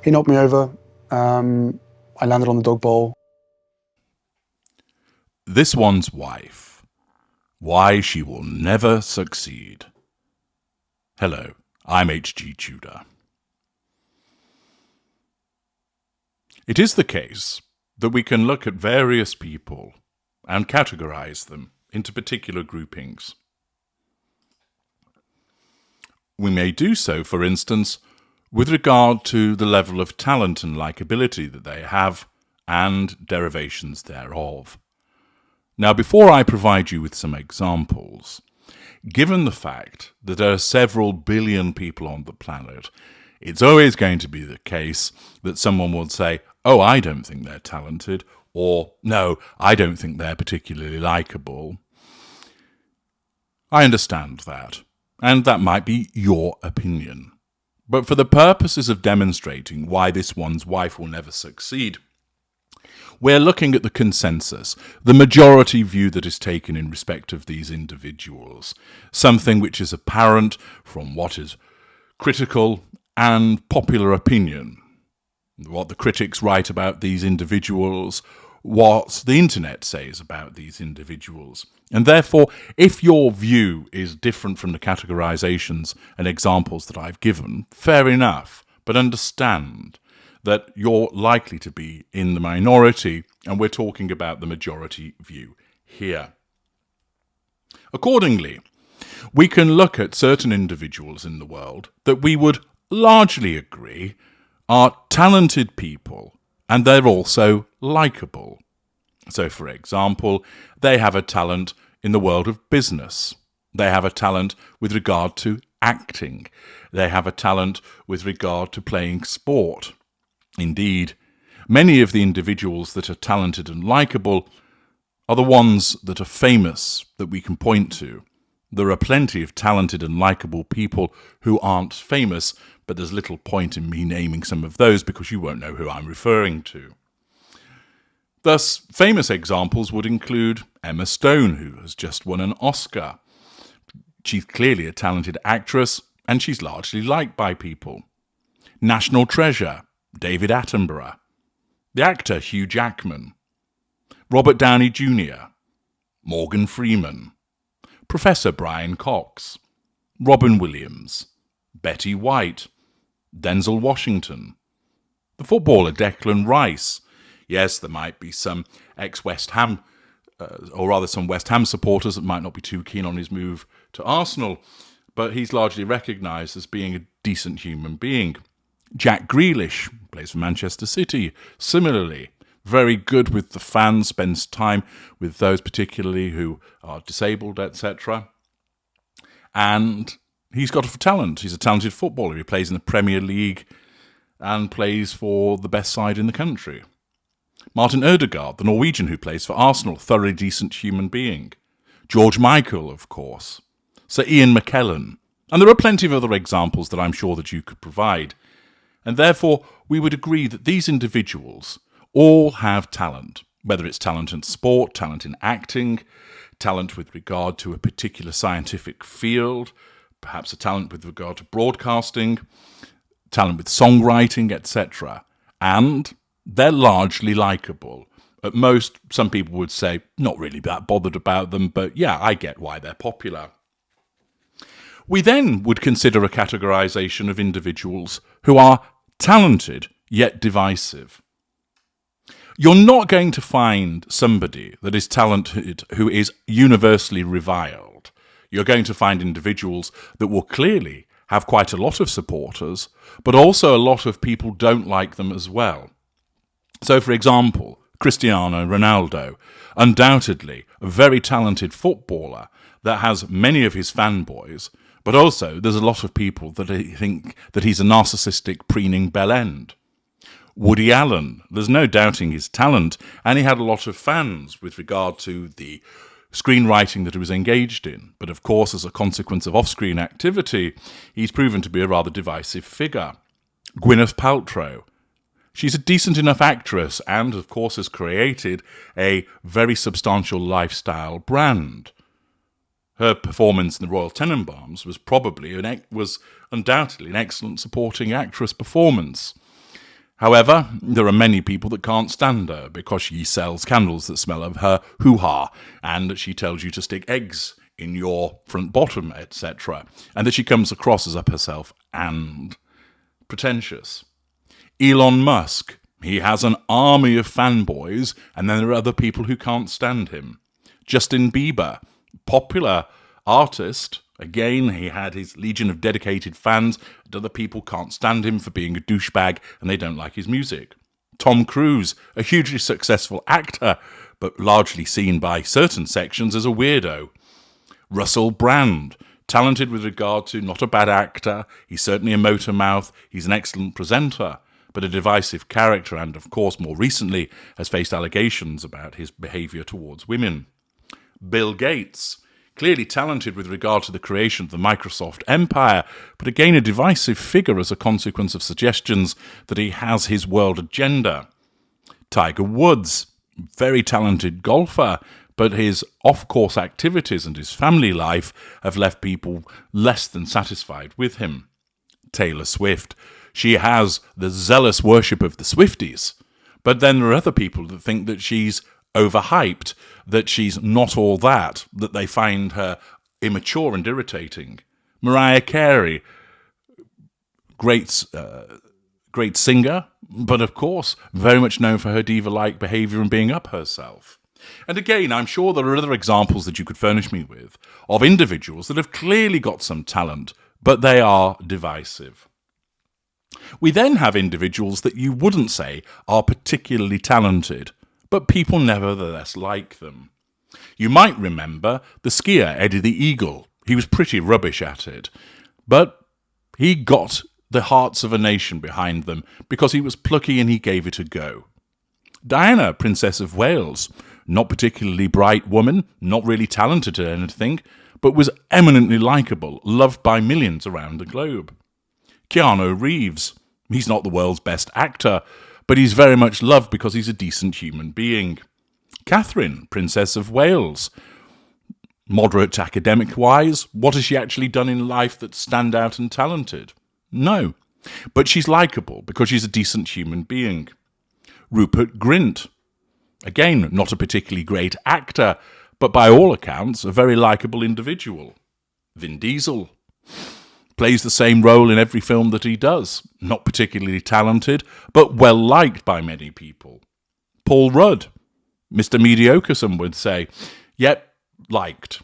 He knocked me over. I landed on the dog bowl. This one's wife. Why she will never succeed. Hello, I'm H.G. Tudor. It is the case that we can look at various people and categorize them into particular groupings. We may do so, for instance, with regard to the level of talent and likability that they have and derivations thereof. Now, before I provide you with some examples, given the fact that there are several billion people on the planet, it's always going to be the case that someone will say, "Oh, I don't think they're talented," or "No, I don't think they're particularly likable." I understand that, and that might be your opinion. But for the purposes of demonstrating why this one's wife will never succeed, we're looking at the consensus, the majority view that is taken in respect of these individuals, something which is apparent from what is critical and popular opinion, what the critics write about these individuals, what the internet says about these individuals. And therefore, if your view is different from the categorizations and examples that I've given, fair enough, but understand that you're likely to be in the minority, and we're talking about the majority view here. Accordingly, we can look at certain individuals in the world that we would largely agree are talented people, and they're also likable. So, for example, they have a talent in the world of business. They have a talent with regard to acting. They have a talent with regard to playing sport. Indeed, many of the individuals that are talented and likable are the ones that are famous that we can point to. There are plenty of talented and likable people who aren't famous, but there's little point in me naming some of those because you won't know who I'm referring to. Thus, famous examples would include Emma Stone, who has just won an Oscar. She's clearly a talented actress, and she's largely liked by people. National treasure, David Attenborough. The actor Hugh Jackman. Robert Downey Jr. Morgan Freeman. Professor Brian Cox. Robin Williams. Betty White. Denzel Washington. The footballer Declan Rice. Yes, there might be some ex-West Ham, or rather some West Ham supporters that might not be too keen on his move to Arsenal, but he's largely recognised as being a decent human being. Jack Grealish plays for Manchester City. Similarly, very good with the fans, spends time with those particularly who are disabled, etc. And he's got a talent. He's a talented footballer. He plays in the Premier League and plays for the best side in the country. Martin Ødegaard, the Norwegian who plays for Arsenal, thoroughly decent human being. George Michael, of course. Sir Ian McKellen. And there are plenty of other examples that I'm sure that you could provide. And therefore, we would agree that these individuals all have talent, whether it's talent in sport, talent in acting, talent with regard to a particular scientific field, perhaps a talent with regard to broadcasting, talent with songwriting, etc. And they're largely likable. At most, some people would say, not really that bothered about them, but yeah, I get why they're popular. We then would consider a categorization of individuals who are talented yet divisive. You're not going to find somebody that is talented who is universally reviled. You're going to find individuals that will clearly have quite a lot of supporters, but also a lot of people don't like them as well. So, for example, Cristiano Ronaldo, undoubtedly a very talented footballer that has many of his fanboys, but also there's a lot of people that think that he's a narcissistic, preening bell end. Woody Allen, there's no doubting his talent, and he had a lot of fans with regard to the screenwriting that he was engaged in. But of course, as a consequence of off-screen activity, he's proven to be a rather divisive figure. Gwyneth Paltrow. She's a decent enough actress and, of course, has created a very substantial lifestyle brand. Her performance in the Royal Tenenbaums was undoubtedly an excellent supporting actress performance. However, there are many people that can't stand her because she sells candles that smell of her hoo-ha, and that she tells you to stick eggs in your front bottom, etc., and that she comes across as up herself and pretentious. Elon Musk, he has an army of fanboys, and then there are other people who can't stand him. Justin Bieber, popular artist, again, he had his legion of dedicated fans, and other people can't stand him for being a douchebag, and they don't like his music. Tom Cruise, a hugely successful actor, but largely seen by certain sections as a weirdo. Russell Brand, talented with regard to not a bad actor, he's certainly a motor mouth, he's an excellent presenter, but a divisive character, and of course more recently has faced allegations about his behaviour towards women. Bill Gates, clearly talented with regard to the creation of the Microsoft empire, but again a divisive figure as a consequence of suggestions that he has his world agenda. Tiger Woods, very talented golfer, but his off-course activities and his family life have left people less than satisfied with him. Taylor Swift, she has the zealous worship of the Swifties, but then there are other people that think that she's overhyped, that she's not all that they find her immature and irritating. Mariah Carey, great singer, but of course very much known for her diva-like behaviour and being up herself. And again, I'm sure there are other examples that you could furnish me with of individuals that have clearly got some talent, but they are divisive. We then have individuals that you wouldn't say are particularly talented, but people nevertheless like them. You might remember the skier Eddie the Eagle. He was pretty rubbish at it, but he got the hearts of a nation behind them because he was plucky and he gave it a go. Diana, Princess of Wales, not particularly bright woman, not really talented at anything, but was eminently likeable, loved by millions around the globe. Keanu Reeves, he's not the world's best actor, but he's very much loved because he's a decent human being. Catherine, Princess of Wales, moderate academic-wise, what has she actually done in life that's standout and talented? No, but she's likeable because she's a decent human being. Rupert Grint, again, not a particularly great actor, but by all accounts, a very likeable individual. Vin Diesel plays the same role in every film that he does. Not particularly talented, but well-liked by many people. Paul Rudd, Mr. Mediocre, some would say, yet liked.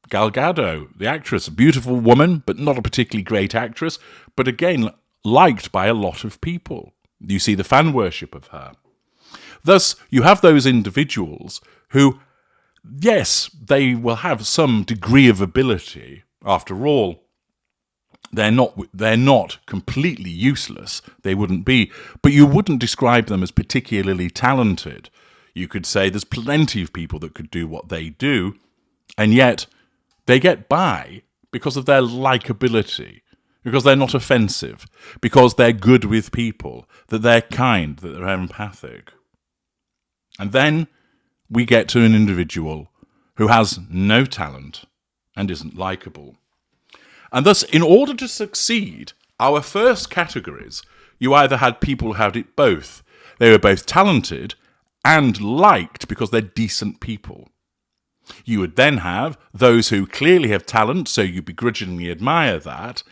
Gal Gadot, the actress, a beautiful woman, but not a particularly great actress, but again, liked by a lot of people. You see the fan worship of her. Thus, you have those individuals who, yes, they will have some degree of ability. After all, they're not completely useless. They wouldn't be. But you wouldn't describe them as particularly talented. You could say there's plenty of people that could do what they do, and yet they get by because of their likability, because they're not offensive, because they're good with people, that they're kind, that they're empathic. And then we get to an individual who has no talent and isn't likable. And thus, in order to succeed, our first categories, you either had people who had it both. They were both talented and liked because they're decent people. You would then have those who clearly have talent, so you begrudgingly admire that,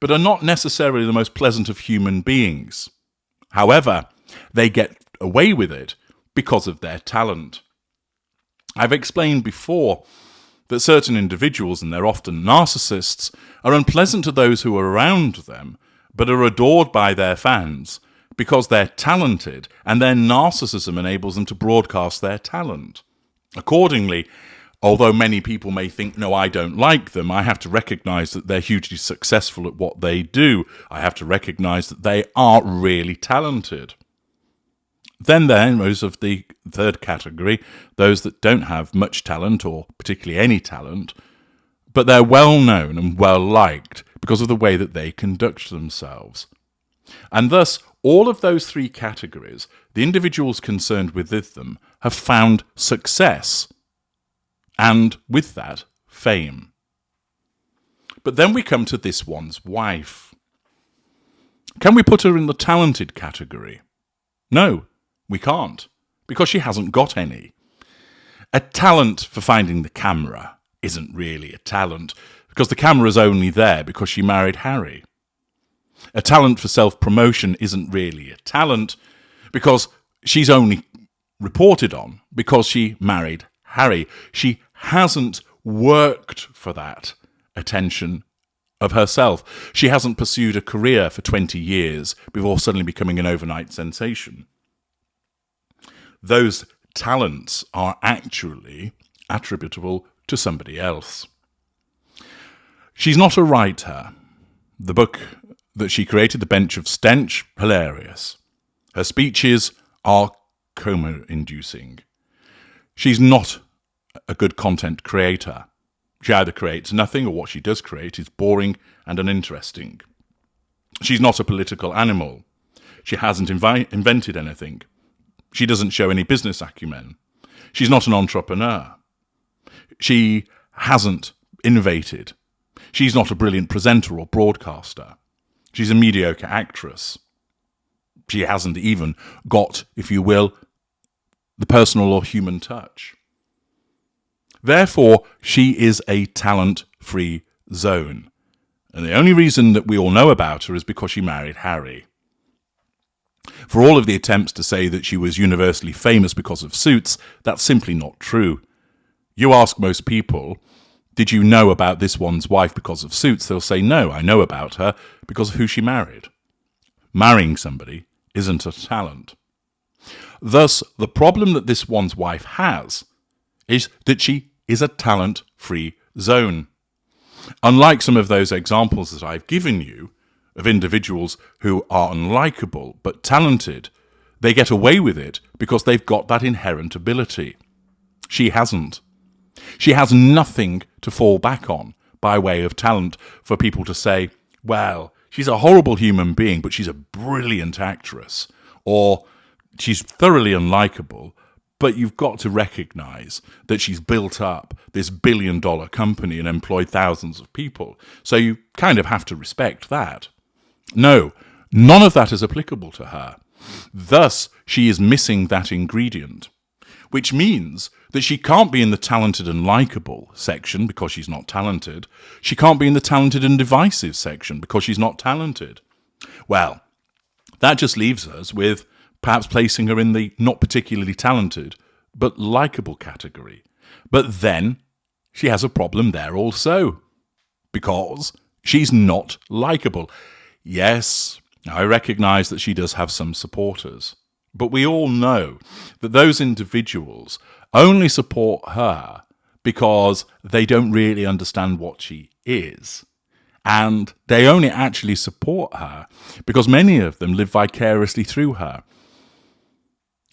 but are not necessarily the most pleasant of human beings. However, they get away with it because of their talent. I've explained before that certain individuals, and they're often narcissists, are unpleasant to those who are around them, but are adored by their fans because they're talented, and their narcissism enables them to broadcast their talent. Accordingly, although many people may think, no, I don't like them, I have to recognise that they're hugely successful at what they do. I have to recognise that they are really talented. Then those of the third category, those that don't have much talent or particularly any talent, but they're well known and well liked because of the way that they conduct themselves. And thus, all of those three categories, the individuals concerned with them have found success, and with that, fame. But then we come to this one's wife. Can we put her in the talented category? No, we can't, because she hasn't got any. A talent for finding the camera isn't really a talent, because the camera's only there because she married Harry. A talent for self-promotion isn't really a talent, because she's only reported on because she married Harry. She hasn't worked for that attention of herself. She hasn't pursued a career for 20 years before suddenly becoming an overnight sensation. Those talents are actually attributable to somebody else. She's not a writer. The book that she created, The Bench of Stench, hilarious. Her speeches are coma-inducing. She's not a good content creator. She either creates nothing, or what she does create is boring and uninteresting. She's not a political animal. She hasn't invented anything. She doesn't show any business acumen. She's not an entrepreneur. She hasn't innovated. She's not a brilliant presenter or broadcaster. She's a mediocre actress. She hasn't even got, if you will, the personal or human touch. Therefore, she is a talent-free zone. And the only reason that we all know about her is because she married Harry. For all of the attempts to say that she was universally famous because of Suits, that's simply not true. You ask most people, did you know about this one's wife because of Suits? They'll say, no, I know about her because of who she married. Marrying somebody isn't a talent. Thus, the problem that this one's wife has is that she is a talent-free zone. Unlike some of those examples that I've given you of individuals who are unlikable but talented, they get away with it because they've got that inherent ability. She hasn't. She has nothing to fall back on by way of talent for people to say, well, she's a horrible human being, but she's a brilliant actress, or she's thoroughly unlikable, but you've got to recognize that she's built up this billion-dollar company and employed thousands of people. So you kind of have to respect that. No, none of that is applicable to her. Thus, she is missing that ingredient, which means that she can't be in the talented and likable section because she's not talented. She can't be in the talented and divisive section because she's not talented. Well, that just leaves us with perhaps placing her in the not particularly talented but likable category. But then she has a problem there also, because she's not likable. Yes, I recognise that she does have some supporters, but we all know that those individuals only support her because they don't really understand what she is. And they only actually support her because many of them live vicariously through her.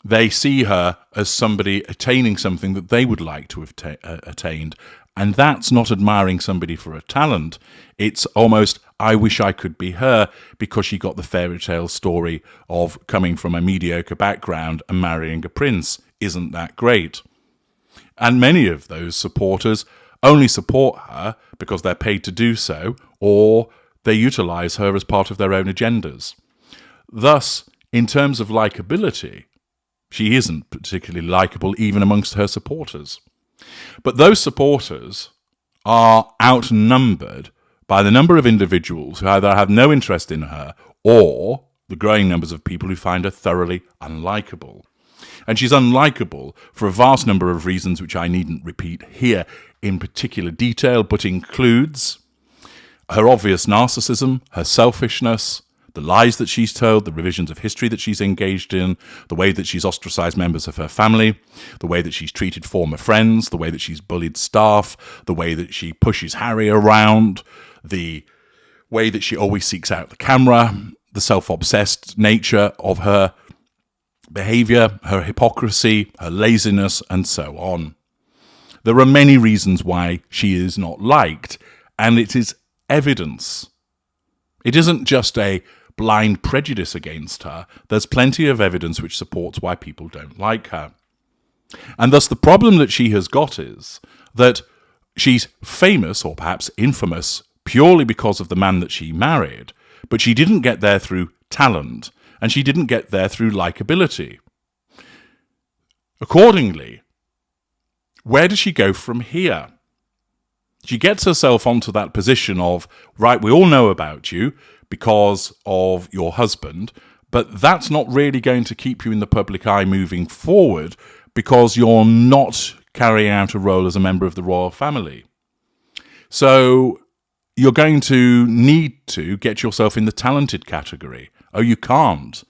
They see her as somebody attaining something that they would like to have attained. And that's not admiring somebody for a talent. It's almost, I wish I could be her because she got the fairy tale story of coming from a mediocre background and marrying a prince. Isn't that great? And many of those supporters only support her because they're paid to do so, or they utilize her as part of their own agendas. Thus, in terms of likability, she isn't particularly likable even amongst her supporters. But those supporters are outnumbered by the number of individuals who either have no interest in her or the growing numbers of people who find her thoroughly unlikable. And she's unlikable for a vast number of reasons which I needn't repeat here in particular detail, but includes her obvious narcissism, her selfishness, the lies that she's told, the revisions of history that she's engaged in, the way that she's ostracized members of her family, the way that she's treated former friends, the way that she's bullied staff, the way that she pushes Harry around, the way that she always seeks out the camera, the self-obsessed nature of her behavior, her hypocrisy, her laziness, and so on. There are many reasons why she is not liked, and it is evidence. It isn't just a blind prejudice against her. There's plenty of evidence which supports why people don't like her. And thus the problem that she has got is that she's famous, or perhaps infamous, purely because of the man that she married, but she didn't get there through talent, and she didn't get there through likability. Accordingly, where does she go from here? She gets herself onto that position of, right, we all know about you because of your husband, but that's not really going to keep you in the public eye moving forward because you're not carrying out a role as a member of the royal family. So you're going to need to get yourself in the talented category. Oh, you can't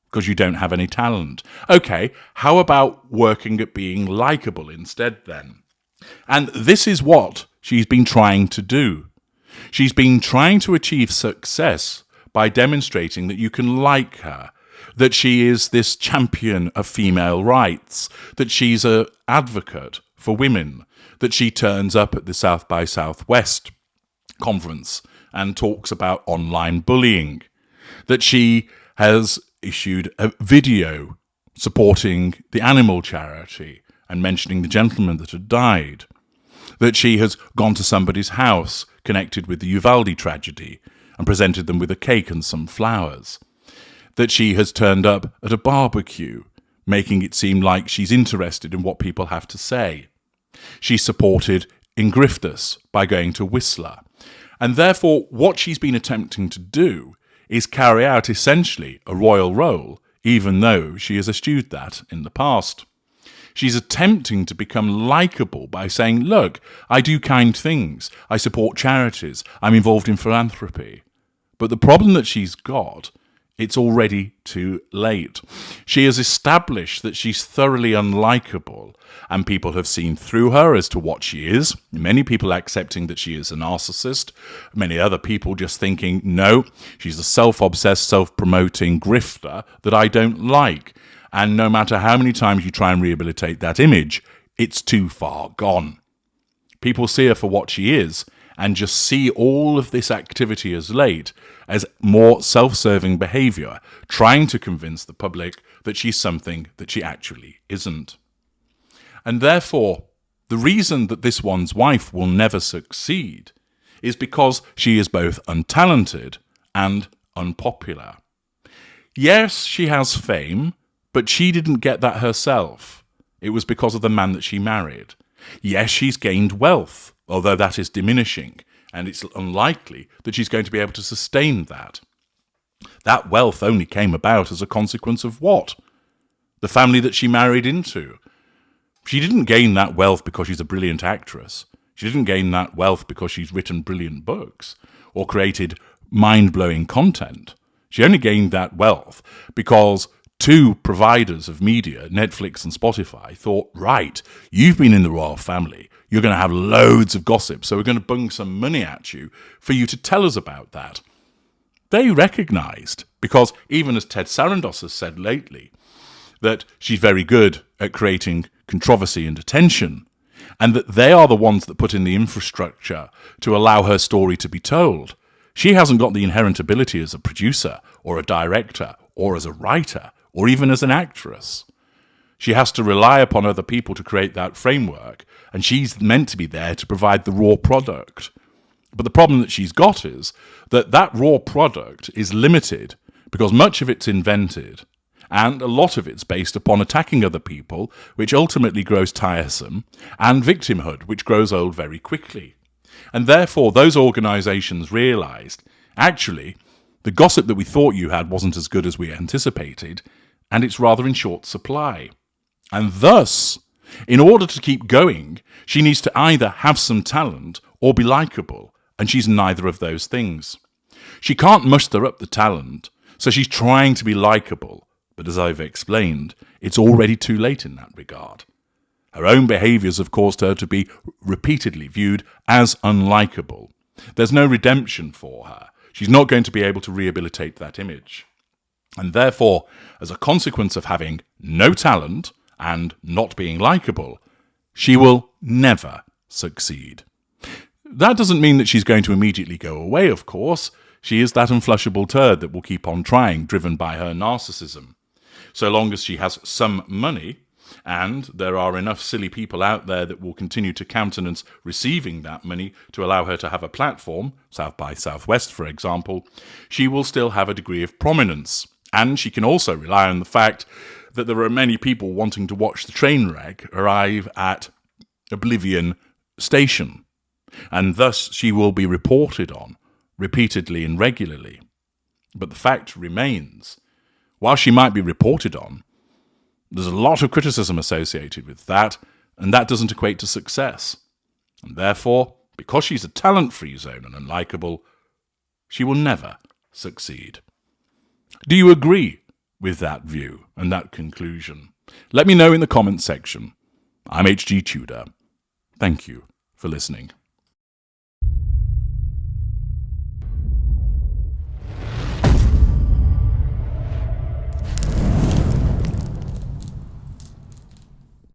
because you don't have any talent. Okay, how about working at being likable instead then? And this is what she's been trying to do. She's been trying to achieve success by demonstrating that you can like her, that she is this champion of female rights, that she's an advocate for women, that she turns up at the South by Southwest conference and talks about online bullying, that she has issued a video supporting the animal charity and mentioning the gentleman that had died, that she has gone to somebody's house connected with the Uvalde tragedy and presented them with a cake and some flowers, that she has turned up at a barbecue, making it seem like she's interested in what people have to say. She supported Ingrifftus by going to Whistler. And therefore, what she's been attempting to do is carry out essentially a royal role, even though she has eschewed that in the past. She's attempting to become likable by saying, look, I do kind things, I support charities, I'm involved in philanthropy. But the problem that she's got, it's already too late. She has established that she's thoroughly unlikable, and people have seen through her as to what she is. Many people accepting that she is a narcissist, many other people just thinking, no, she's a self-obsessed, self-promoting grifter that I don't like. And no matter how many times you try and rehabilitate that image, it's too far gone. People see her for what she is and just see all of this activity as late as more self-serving behaviour, trying to convince the public that she's something that she actually isn't. And therefore, the reason that this one's wife will never succeed is because she is both untalented and unpopular. Yes, she has fame, but she didn't get that herself. It was because of the man that she married. Yes, she's gained wealth, although that is diminishing, and it's unlikely that she's going to be able to sustain that. That wealth only came about as a consequence of what? The family that she married into. She didn't gain that wealth because she's a brilliant actress. She didn't gain that wealth because she's written brilliant books or created mind-blowing content. She only gained that wealth because two providers of media, Netflix and Spotify, thought, right, you've been in the royal family, you're going to have loads of gossip, so we're going to bung some money at you for you to tell us about that. They recognised, because even as Ted Sarandos has said lately, that she's very good at creating controversy and attention, and that they are the ones that put in the infrastructure to allow her story to be told. She hasn't got the inherent ability as a producer or a director or as a writer or even as an actress. She has to rely upon other people to create that framework, and she's meant to be there to provide the raw product. But the problem that she's got is that that raw product is limited because much of it's invented and a lot of it's based upon attacking other people, which ultimately grows tiresome, and victimhood, which grows old very quickly. And therefore, those organisations realised, actually, the gossip that we thought you had wasn't as good as we anticipated, and it's rather in short supply. And thus, in order to keep going, she needs to either have some talent or be likeable, and she's neither of those things. She can't muster up the talent, so she's trying to be likeable, but as I've explained, it's already too late in that regard. Her own behaviours have caused her to be repeatedly viewed as unlikable. There's no redemption for her. She's not going to be able to rehabilitate that image. And therefore, as a consequence of having no talent and not being likeable, she will never succeed. That doesn't mean that she's going to immediately go away, of course. She is that unflushable turd that will keep on trying, driven by her narcissism. So long as she has some money, and there are enough silly people out there that will continue to countenance receiving that money to allow her to have a platform, South by Southwest, for example, she will still have a degree of prominence. And she can also rely on the fact that there are many people wanting to watch the train wreck arrive at Oblivion Station, and thus she will be reported on repeatedly and regularly. But the fact remains, while she might be reported on, there's a lot of criticism associated with that, and that doesn't equate to success. And therefore, because she's a talent-free zone and unlikable, she will never succeed. Do you agree with that view and that conclusion? Let me know in the comments section. I'm HG Tudor. Thank you for listening.